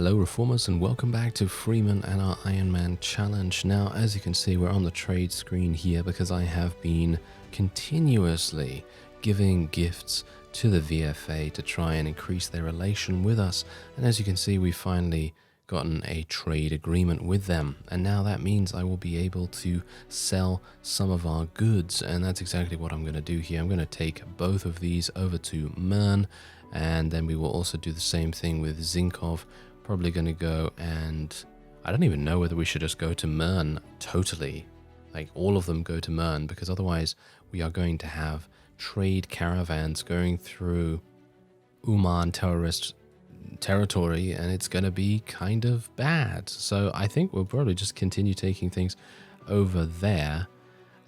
Hello Reformers and welcome back to Freeman and our Ironman challenge. Now as you can see we're on the trade screen here because I have been continuously giving gifts to the VFA to try and increase their relation with us, and as you can see we've finally gotten a trade agreement with them, and now that means I will be able to sell some of our goods, and that's exactly what I'm going to do here. I'm going to take both of these over to Mern, and then we will also do the same thing with Zinkov. Probably going to go, and I don't even know whether we should just go to Mern totally, like all of them go to Mern, because otherwise we are going to have trade caravans going through Uman terrorist territory, and it's going to be kind of bad. So I think we'll probably just continue taking things over there,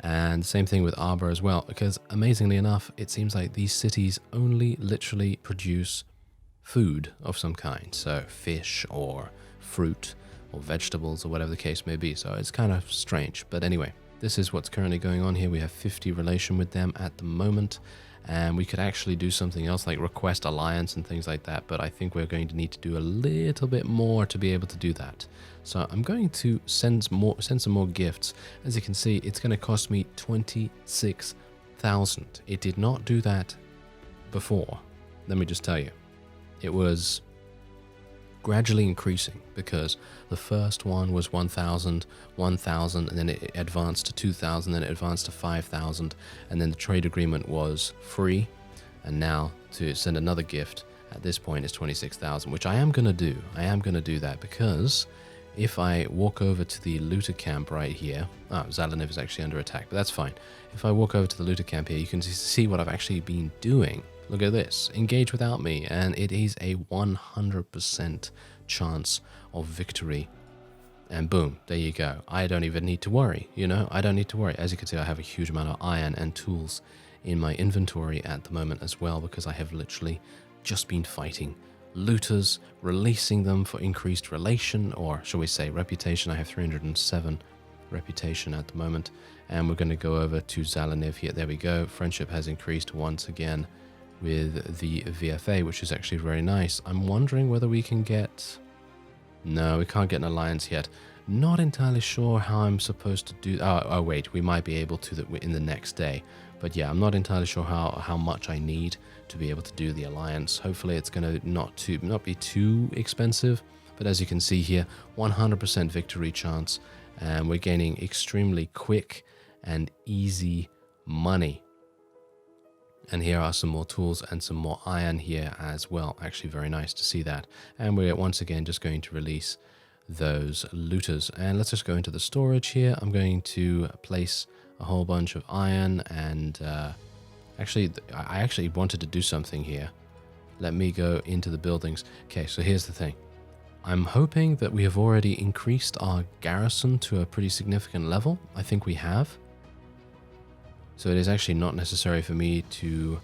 and same thing with Arbor as well, because amazingly enough it seems like these cities only literally produce food of some kind, so fish or fruit or vegetables or whatever the case may be. So it's kind of strange, but anyway, this is what's currently going on here. We have 50 relation with them at the moment, and we could actually do something else like request alliance and things like that, but I think we're going to need to do a little bit more to be able to do that. So I'm going to send some more gifts. As you can see, it's going to cost me 26,000. It did not do that before, let me just tell you. It was gradually increasing because the first one was 1,000, 1,000, and then it advanced to 2,000, then it advanced to 5,000, and then the trade agreement was free, and now to send another gift at this point is 26,000, which I am going to do. I am going to do that because if I walk over to the looter camp right here, Zalanev is actually under attack, but that's fine. If I walk over to the looter camp here, you can see what I've actually been doing. Look at this, engage without me, and it is a 100% chance of victory. And boom, there you go. I don't even need to worry, I don't need to worry. As you can see, I have a huge amount of iron and tools in my inventory at the moment as well, because I have literally just been fighting looters, releasing them for increased relation, or shall we say reputation. I have 307 reputation at the moment, and we're going to go over to Zalanev here. There we go. Friendship has increased once again with the VFA, which is actually very nice. I'm wondering whether we can get... No, we can't get an alliance yet. Not entirely sure how I'm supposed to do... Oh wait, we might be able to in the next day. But yeah, I'm not entirely sure how much I need to be able to do the alliance. Hopefully it's going to not be too expensive. But as you can see here, 100% victory chance, and we're gaining extremely quick and easy money. And here are some more tools and some more iron here as well. Actually very nice to see that. And we're once again just going to release those looters. And let's just go into the storage here. I'm going to place a whole bunch of iron, and I actually wanted to do something here. Let me go into the buildings. Okay, so here's the thing. I'm hoping that we have already increased our garrison to a pretty significant level. I think we have. So it is actually not necessary for me to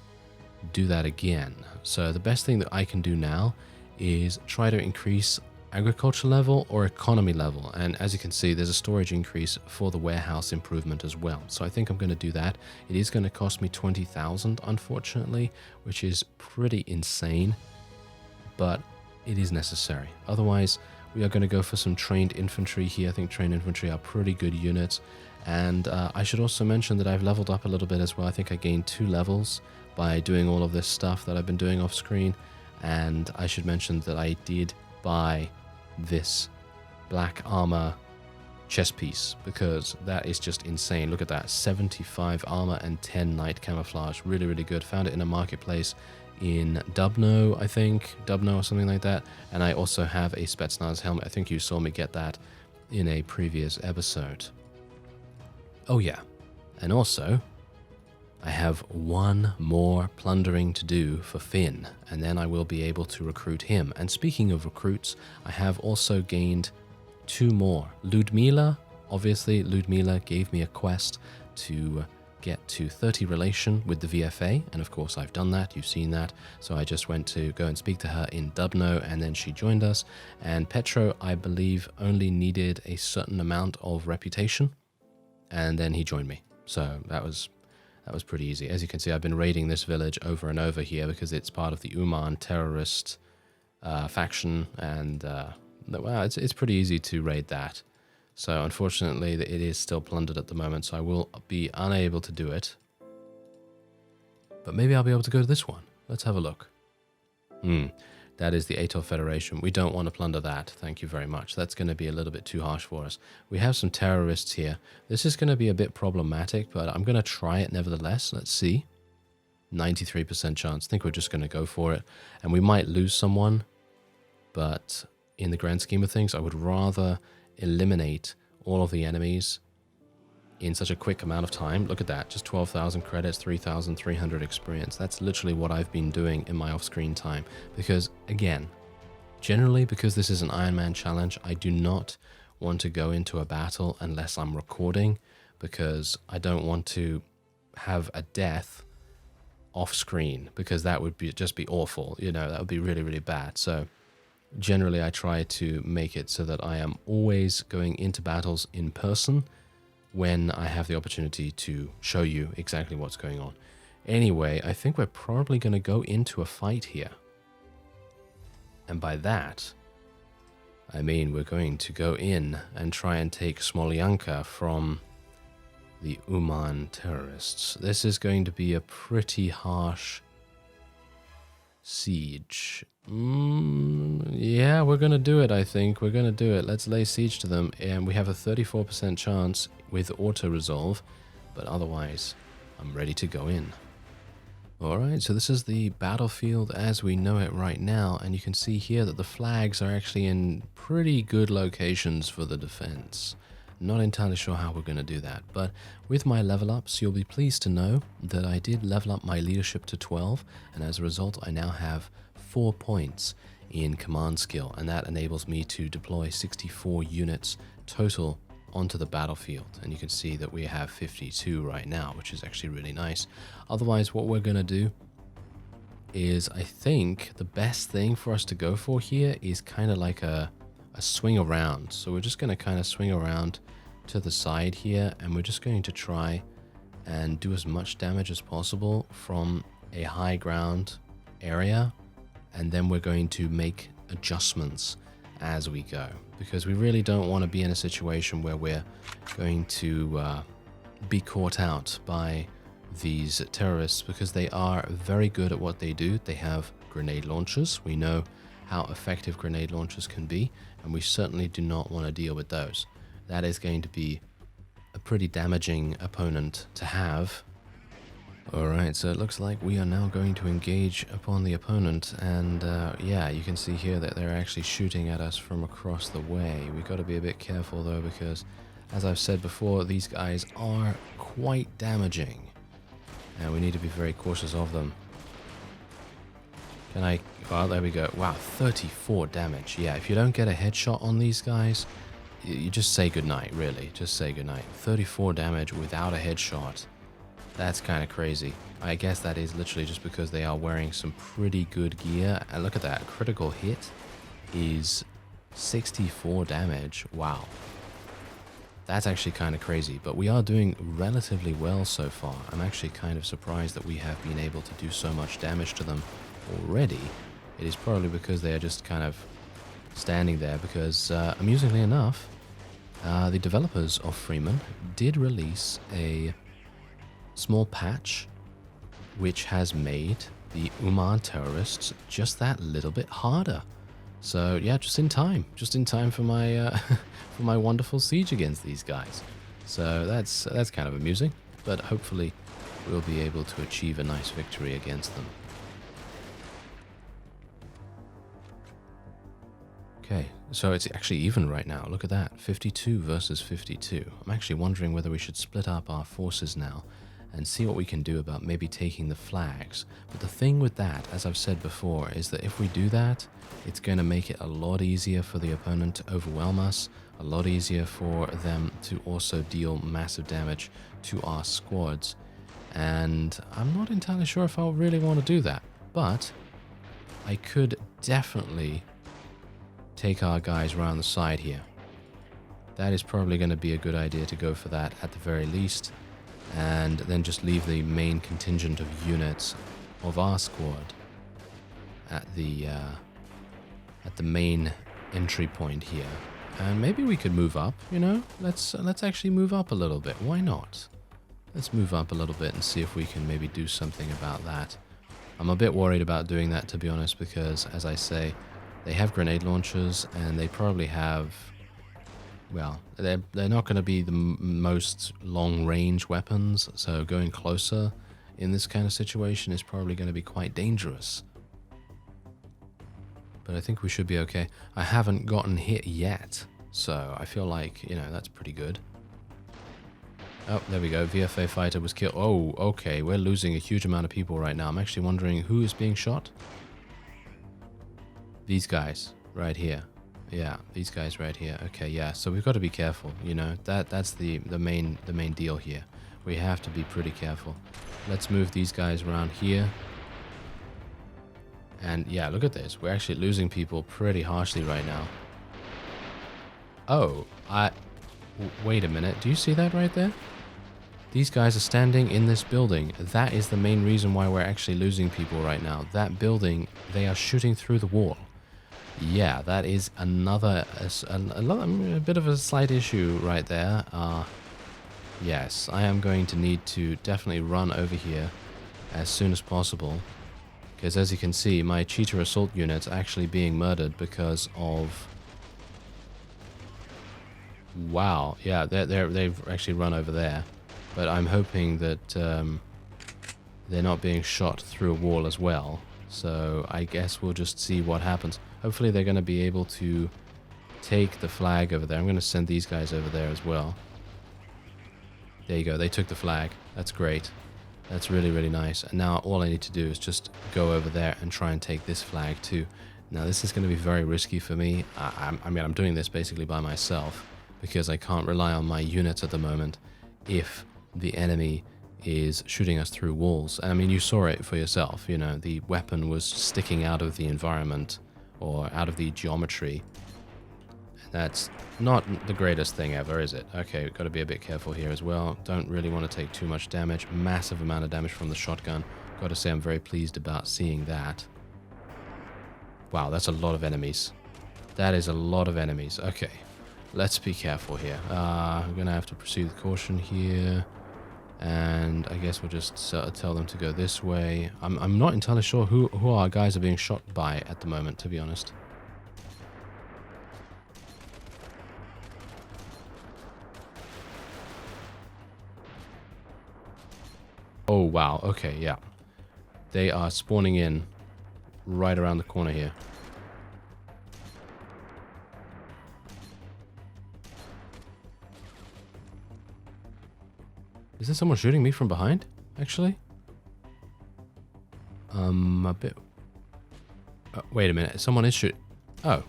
do that again. So the best thing that I can do now is try to increase agriculture level or economy level. And as you can see, there's a storage increase for the warehouse improvement as well. So I think I'm going to do that. It is going to cost me 20,000, unfortunately, which is pretty insane, but it is necessary. Otherwise, we are going to go for some trained infantry here. I think trained infantry are pretty good units. And I should also mention that I've leveled up a little bit as well. I think I gained 2 levels by doing all of this stuff that I've been doing off screen. And I should mention that I did buy this black armor chest piece, because that is just insane. Look at that, 75 armor and 10 night camouflage. Really, really good. Found it in a marketplace in Dubno, I think. Dubno or something like that. And I also have a Spetsnaz helmet. I think you saw me get that in a previous episode. Oh yeah, and also I have one more plundering to do for Finn, and then I will be able to recruit him. And speaking of recruits, I have also gained 2 more. Ludmila, obviously Ludmila gave me a quest to get to 30 relation with the VFA, and of course I've done that, you've seen that. So I just went to go and speak to her in Dubno, and then she joined us. And Petro, I believe, only needed a certain amount of reputation, and then he joined me. So that was pretty easy. As you can see, I've been raiding this village over and over here because it's part of the Uman terrorist faction, and well, it's pretty easy to raid that. So unfortunately, it is still plundered at the moment, so I will be unable to do it. But maybe I'll be able to go to this one. Let's have a look. That is the Atoll Federation. We don't want to plunder that. Thank you very much. That's going to be a little bit too harsh for us. We have some terrorists here. This is going to be a bit problematic, but I'm going to try it nevertheless. Let's see. 93% chance. I think we're just going to go for it. And we might lose someone, but in the grand scheme of things, I would rather eliminate all of the enemies in such a quick amount of time. Look at that, just 12,000 credits, 3,300 experience. That's literally what I've been doing in my off-screen time. Because again, generally because this is an Ironman challenge, I do not want to go into a battle unless I'm recording, because I don't want to have a death off-screen, because that would just be awful. You know, that would be really, really bad. So generally I try to make it so that I am always going into battles in person when I have the opportunity to show you exactly what's going on. Anyway, I think we're probably going to go into a fight here. And by that, I mean we're going to go in and try and take Smolyanka from the Uman terrorists. This is going to be a pretty harsh siege. Yeah, we're going to do it, I think. We're going to do it. Let's lay siege to them. And we have a 34% chance with auto-resolve. But otherwise, I'm ready to go in. Alright, so this is the battlefield as we know it right now. And you can see here that the flags are actually in pretty good locations for the defense. Not entirely sure how we're going to do that, but with my level ups, you'll be pleased to know that I did level up my leadership to 12, and as a result, I now have 4 points in command skill, and that enables me to deploy 64 units total onto the battlefield. And you can see that we have 52 right now, which is actually really nice. Otherwise, what we're going to do is, I think the best thing for us to go for here is kind of like a swing around. So we're just going to kind of swing around to the side here, and we're just going to try and do as much damage as possible from a high ground area, and then we're going to make adjustments as we go, because we really don't want to be in a situation where we're going to be caught out by these terrorists, because they are very good at what they do. They have grenade launchers. We know how effective grenade launchers can be, and we certainly do not want to deal with those. That is going to be a pretty damaging opponent to have. Alright, so it looks like we are now going to engage upon the opponent, and yeah, you can see here that they're actually shooting at us from across the way. We've got to be a bit careful though, because as I've said before, these guys are quite damaging, and we need to be very cautious of them. Can I... well, there we go. Wow, 34 damage. Yeah, if you don't get a headshot on these guys, you just say goodnight, really. Just say goodnight. 34 damage without a headshot. That's kind of crazy. I guess that is literally just because they are wearing some pretty good gear. And look at that. Critical hit is 64 damage. Wow. That's actually kind of crazy. But we are doing relatively well so far. I'm actually kind of surprised that we have been able to do so much damage to them already. It is probably because they are just kind of standing there, because amusingly enough, the developers of Freeman did release a small patch which has made the Uman terrorists just that little bit harder. So yeah, just in time for my for my wonderful siege against these guys. So that's kind of amusing, but hopefully we'll be able to achieve a nice victory against them. Okay, so it's actually even right now. Look at that, 52 versus 52. I'm actually wondering whether we should split up our forces now and see what we can do about maybe taking the flags. But the thing with that, as I've said before, is that if we do that, it's going to make it a lot easier for the opponent to overwhelm us, a lot easier for them to also deal massive damage to our squads. And I'm not entirely sure if I really want to do that, but I could definitely take our guys around the side here. That is probably going to be a good idea to go for that at the very least, and then just leave the main contingent of units of our squad at the at the main entry point here. And maybe we could move up, you know? Let's actually move up a little bit. Why not? Let's move up a little bit and see if we can maybe do something about that. I'm a bit worried about doing that, to be honest, because, as I say, they have grenade launchers, and they probably have... Well, they're not going to be the most long-range weapons, so going closer in this kind of situation is probably going to be quite dangerous. But I think we should be okay. I haven't gotten hit yet, so I feel like, you know, that's pretty good. Oh, there we go. VFA fighter was killed. Oh, okay. We're losing a huge amount of people right now. I'm actually wondering who is being shot. These guys right here. Yeah, these guys right here. Okay, yeah. So we've got to be careful, you know. That's the main deal here. We have to be pretty careful. Let's move these guys around here. And yeah, look at this. We're actually losing people pretty harshly right now. Oh, wait a minute. Do you see that right there? These guys are standing in this building. That is the main reason why we're actually losing people right now. That building, they are shooting through the wall. Yeah, that is a bit of a slight issue right there. Yes, I am going to need to definitely run over here as soon as possible. Because as you can see, my cheater assault unit's actually being murdered because of... Wow, yeah, they've actually run over there. But I'm hoping that they're not being shot through a wall as well. So I guess we'll just see what happens. Hopefully they're going to be able to take the flag over there. I'm going to send these guys over there as well. There you go, they took the flag. That's great. That's really, really nice. And now all I need to do is just go over there and try and take this flag too. Now this is going to be very risky for me. I mean, I'm doing this basically by myself because I can't rely on my units at the moment if the enemy is shooting us through walls. And I mean, you saw it for yourself, you know, the weapon was sticking out of the environment or out of the geometry. That's not the greatest thing ever, is it? Okay, we've got to be a bit careful here as well. Don't really want to take too much damage. Massive amount of damage from the shotgun. Got to say I'm very pleased about seeing that. Wow, that's a lot of enemies. That is a lot of enemies. Okay, let's be careful here. I'm going to have to proceed with caution here. And I guess we'll just tell them to go this way. I'm not entirely sure who our guys are being shot by at the moment, to be honest. Oh, wow. Okay, yeah. They are spawning in right around the corner here. Is there someone shooting me from behind, actually? A bit... wait a minute. Someone is shooting... Oh.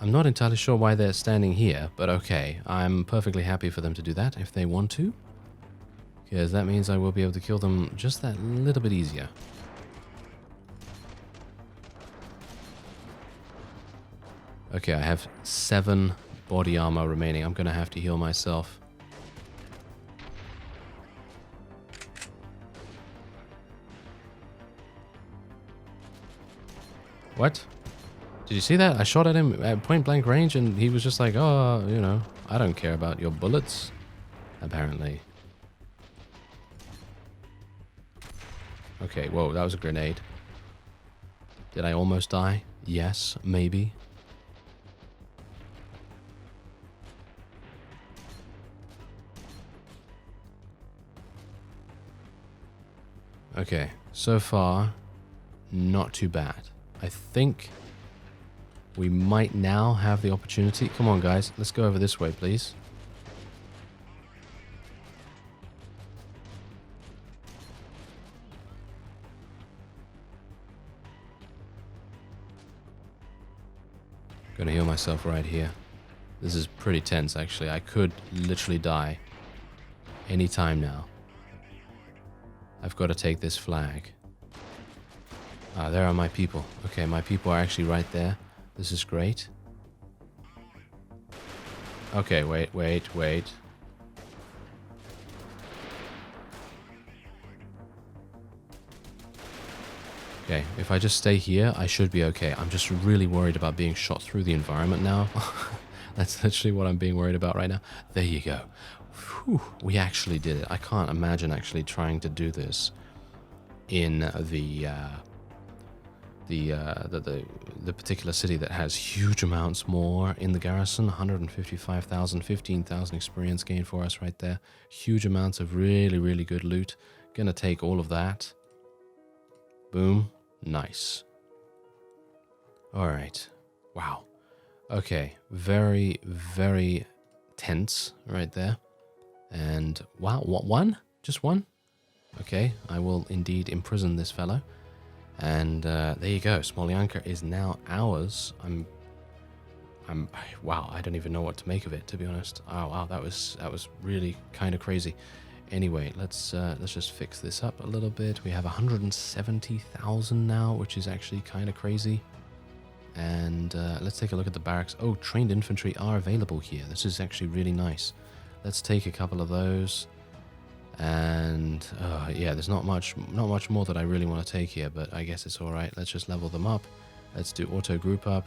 I'm not entirely sure why they're standing here, but okay. I'm perfectly happy for them to do that if they want to. Because that means I will be able to kill them just that little bit easier. Okay, I have 7 body armor remaining. I'm going to have to heal myself. What? Did you see that? I shot at him at point blank range and he was just like, oh, you know, I don't care about your bullets. Apparently. Okay, whoa, that was a grenade. Did I almost die? Yes, maybe. Okay, so far, not too bad. I think we might now have the opportunity. Come on, guys, let's go over this way, please. Gonna heal myself right here. This is pretty tense, actually. I could literally die any time now. I've got to take this flag. Ah, there are my people. Okay, my people are actually right there. This is great. Okay, wait. Okay, if I just stay here, I should be okay. I'm just really worried about being shot through the environment now. That's literally what I'm being worried about right now. There you go. Whew, we actually did it. I can't imagine actually trying to do this in the particular city that has huge amounts more in the garrison. 155,000, 15,000 experience gain for us right there. Huge amounts of really, really good loot. Gonna take all of that. Boom. Nice. All right. Wow. Okay. Very, very tense right there. And wow, what, one? Just one? Okay. I will indeed imprison this fellow. And there you go. Smolyanka is now ours. Wow, I don't even know what to make of it, to be honest. Oh wow, that was really kind of crazy. Anyway, let's just fix this up a little bit. We have 170,000 now, which is actually kind of crazy. And let's take a look at the barracks. Oh, trained infantry are available here. This is actually really nice. Let's take a couple of those. And yeah, there's not much more that I really want to take here, but I guess it's all right. Let's just level them up. Let's do auto group up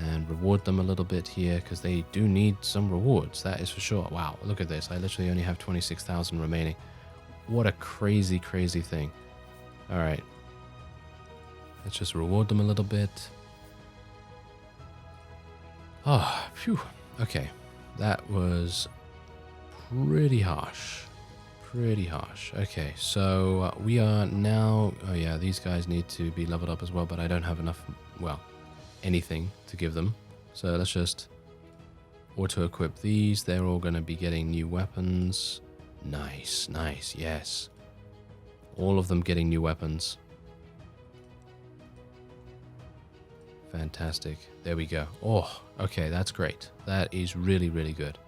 and reward them a little bit here, because they do need some rewards, that is for sure. Wow, look at this. I literally only have 26,000 remaining. What a crazy, crazy thing. All right. Let's just reward them a little bit. Oh, phew. Okay. That was pretty harsh. Pretty harsh. Okay, so we are now... Oh yeah, these guys need to be leveled up as well, but I don't have enough, well, anything to give them. So let's just auto-equip these. They're all going to be getting new weapons. Nice, nice, yes. All of them getting new weapons. Fantastic. There we go. Oh, okay, that's great. That is really, really good.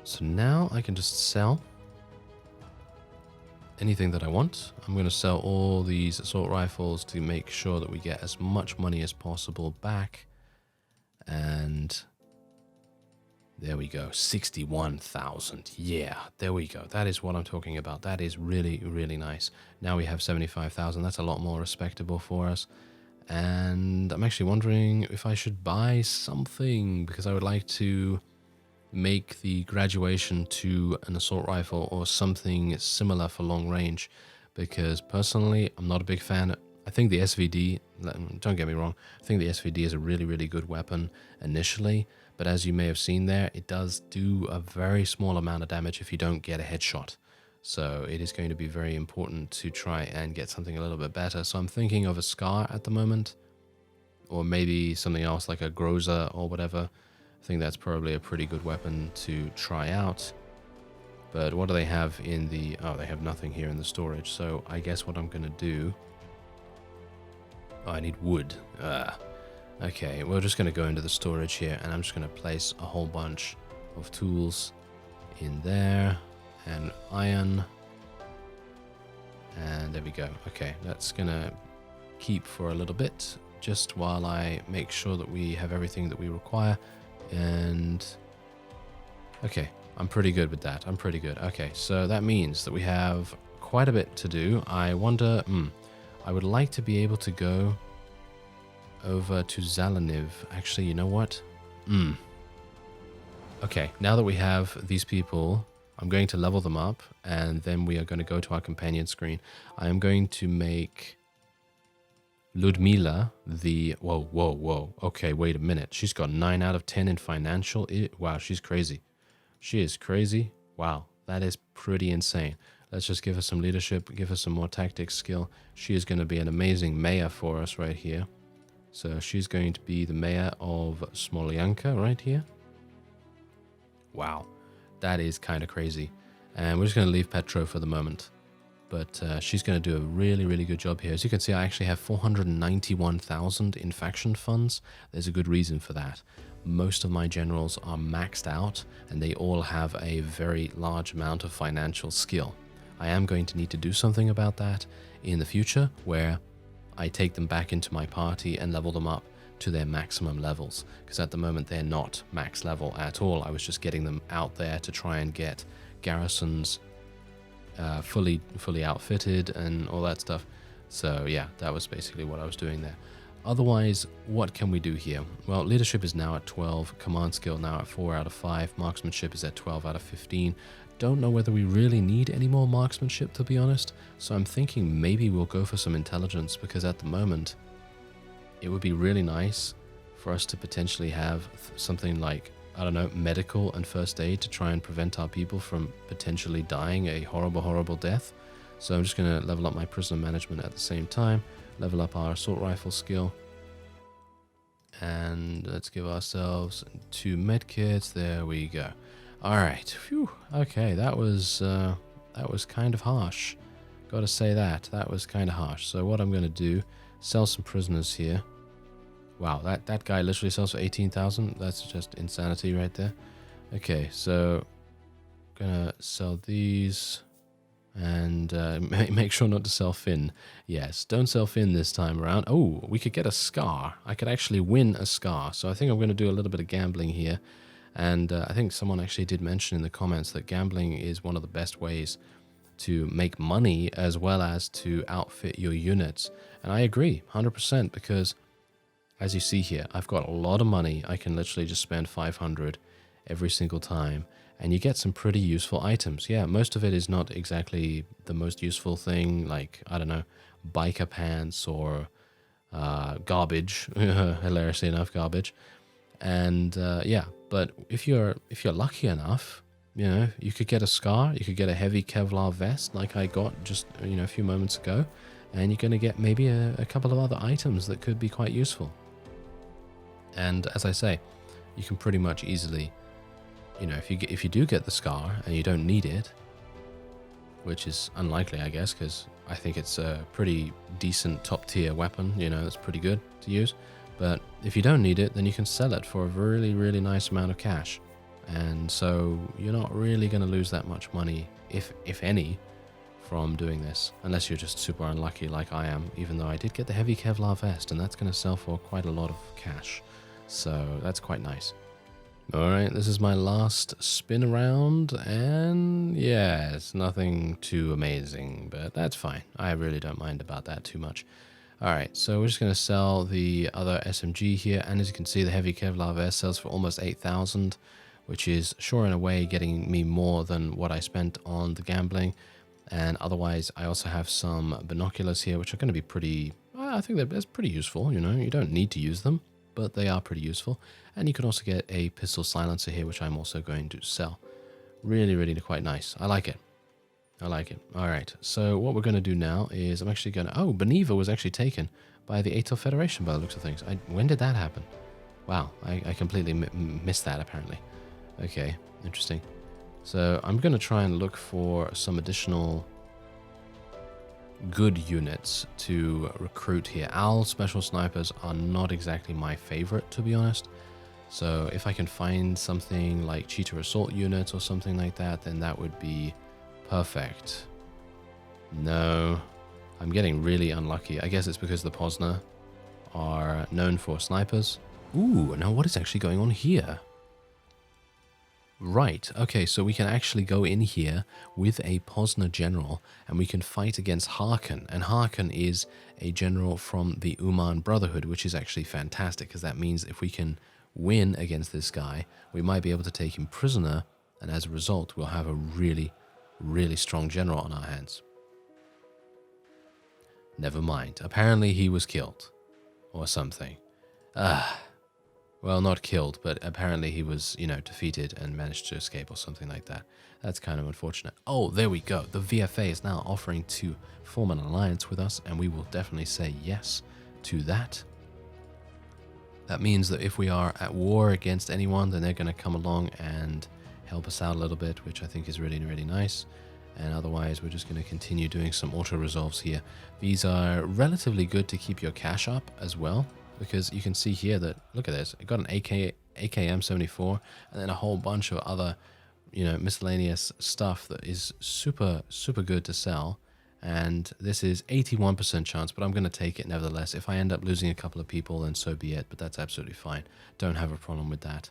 So now I can just sell anything that I want. I'm going to sell all these assault rifles to make sure that we get as much money as possible back. And there we go. 61,000. Yeah, there we go. That is what I'm talking about. That is really, really nice. Now we have 75,000. That's a lot more respectable for us. And I'm actually wondering if I should buy something, because I would like to make the graduation to an assault rifle or something similar for long range, because personally I'm not a big fan. I think the SVD, don't get me wrong, I think the SVD is a really, really good weapon initially, but as you may have seen there, it does do a very small amount of damage if you don't get a headshot. So it is going to be very important to try and get something a little bit better. So I'm thinking of a Scar at the moment, or maybe something else like a Groza or whatever. I think that's probably a pretty good weapon to try out. But what do they have in the... Oh, they have nothing here in the storage. So I guess what I'm going to do... Oh, I need wood. Okay, we're just going to go into the storage here, and I'm just going to place a whole bunch of tools in there. And iron. And there we go. Okay, that's going to keep for a little bit, just while I make sure that we have everything that we require. And okay, I'm pretty good with that. I'm pretty good. Okay, so that means that we have quite a bit to do. I wonder, I would like to be able to go over to Zalaniv. Actually, you know what? Okay, now that we have these people, I'm going to level them up, and then we are going to go to our companion screen. I am going to make Ludmila the... Whoa. Okay, wait a minute. She's got 9 out of 10 in financial. Wow, she's crazy. She is crazy. Wow, that is pretty insane. Let's just give her some leadership, give her some more tactics skill. She is going to be an amazing mayor for us right here. So she's going to be the mayor of Smolyanka right here. Wow, that is kind of crazy. And we're just going to leave Petro for the moment. But she's going to do a really, really good job here. As you can see, I actually have 491,000 in faction funds. There's a good reason for that. Most of my generals are maxed out, and they all have a very large amount of financial skill. I am going to need to do something about that in the future, where I take them back into my party and level them up to their maximum levels. Because at the moment, they're not max level at all. I was just getting them out there to try and get garrisons fully outfitted and all that stuff. So yeah, that was basically what I was doing there. Otherwise, what can we do here? Well, leadership is now at 12, command skill now at 4 out of 5, marksmanship is at 12 out of 15. Don't know whether we really need any more marksmanship, to be honest, so I'm thinking maybe we'll go for some intelligence, because at the moment it would be really nice for us to potentially have something like, I don't know, medical and first aid to try and prevent our people from potentially dying a horrible death. So I'm just going to level up my prisoner management at the same time, level up our assault rifle skill, and let's give ourselves 2 medkits. There we go. All right. Phew. Okay, that was kind of harsh. Got to say that was kind of harsh. So what I'm going to do, sell some prisoners here. Wow, that guy literally sells for 18,000. That's just insanity right there. Okay, so gonna sell these. And make sure not to sell Finn. Yes, don't sell Finn this time around. Oh, we could get a scar. I could actually win a scar. So I think I'm going to do a little bit of gambling here. And I think someone actually did mention in the comments that gambling is one of the best ways to make money as well as to outfit your units. And I agree, 100%, because as you see here, I've got a lot of money. I can literally just spend 500 every single time. And you get some pretty useful items. Yeah, most of it is not exactly the most useful thing, like, I don't know, biker pants or garbage, hilariously enough, garbage. And yeah, but if you're lucky enough, you know, you could get a scar, you could get a heavy Kevlar vest like I got just, you know, a few moments ago, and you're going to get maybe a couple of other items that could be quite useful. And as I say, you can pretty much easily, you know, if you do get the scar and you don't need it, which is unlikely, I guess, because I think it's a pretty decent top tier weapon, you know, it's pretty good to use. But if you don't need it, then you can sell it for a really nice amount of cash. And so you're not really going to lose that much money, if any, from doing this, unless you're just super unlucky like I am, even though I did get the heavy Kevlar vest, and that's going to sell for quite a lot of cash. So that's quite nice. Alright, this is my last spin around, and yeah, it's nothing too amazing, but that's fine. I really don't mind about that too much. Alright, so we're just going to sell the other SMG here, and as you can see, the heavy Kevlar vest sells for almost 8,000, which is sure in a way getting me more than what I spent on the gambling. And otherwise, I also have some binoculars here, which are going to be pretty, I think that's pretty useful, you know, you don't need to use them, but they are pretty useful. And you can also get a pistol silencer here, which I'm also going to sell. Really quite nice. I like it. I like it. All right. So what we're going to do now is I'm actually going to... Oh, Beneva was actually taken by the Atel Federation by the looks of things. When did that happen? Wow. I completely missed that, apparently. Okay. Interesting. So I'm going to try and look for some additional good units to recruit here. Owl Special Snipers are not exactly my favorite, to be honest. So if I can find something like Cheetah Assault units or something like that, then that would be perfect. No, I'm getting really unlucky. I guess it's because the Posner are known for snipers. Ooh, now what is actually going on here? Right, okay, so we can actually go in here with a Posner general and we can fight against Harkon. And Harkon is a general from the Uman Brotherhood, which is actually fantastic because that means if we can win against this guy, we might be able to take him prisoner, and as a result, we'll have a really strong general on our hands. Never mind. Apparently he was killed. Or something. Well, not killed, but apparently he was, you know, defeated and managed to escape or something like that. That's kind of unfortunate. Oh, there we go. The VFA is now offering to form an alliance with us, and we will definitely say yes to that. That means that if we are at war against anyone, then they're going to come along and help us out a little bit, which I think is really nice. And otherwise, we're just going to continue doing some auto-resolves here. These are relatively good to keep your cash up as well, because you can see here that, look at this, I got an AKM-74 and then a whole bunch of other, you know, miscellaneous stuff that is super good to sell. And this is 81% chance, but I'm going to take it nevertheless. If I end up losing a couple of people, then so be it, but that's absolutely fine. Don't have a problem with that.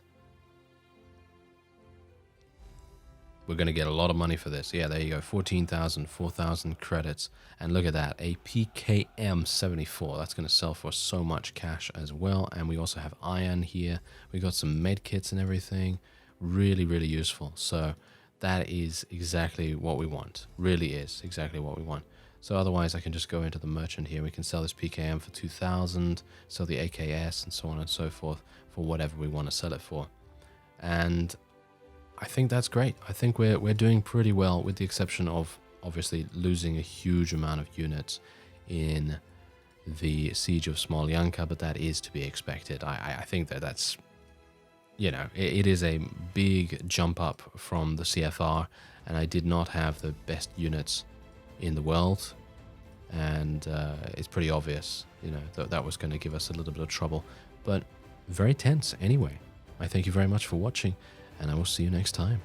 we're going to get a lot of money for this. Yeah, there you go. 14,000, 4,000 credits. And look at that, a PKM 74. That's going to sell for so much cash as well. And we also have iron here. We got some med kits and everything. Really, really useful. So that is exactly what we want. Really is exactly what we want. So otherwise, I can just go into the merchant here. We can sell this PKM for 2,000, sell the AKS and so on and so forth for whatever we want to sell it for. And I think that's great. I think we're doing pretty well, with the exception of obviously losing a huge amount of units in the Siege of Smolyanka, but that is to be expected. I think that's, you know, it is a big jump up from the CFR, and I did not have the best units in the world, and it's pretty obvious, you know, that was going to give us a little bit of trouble, but very tense anyway. I thank you very much for watching, and I will see you next time.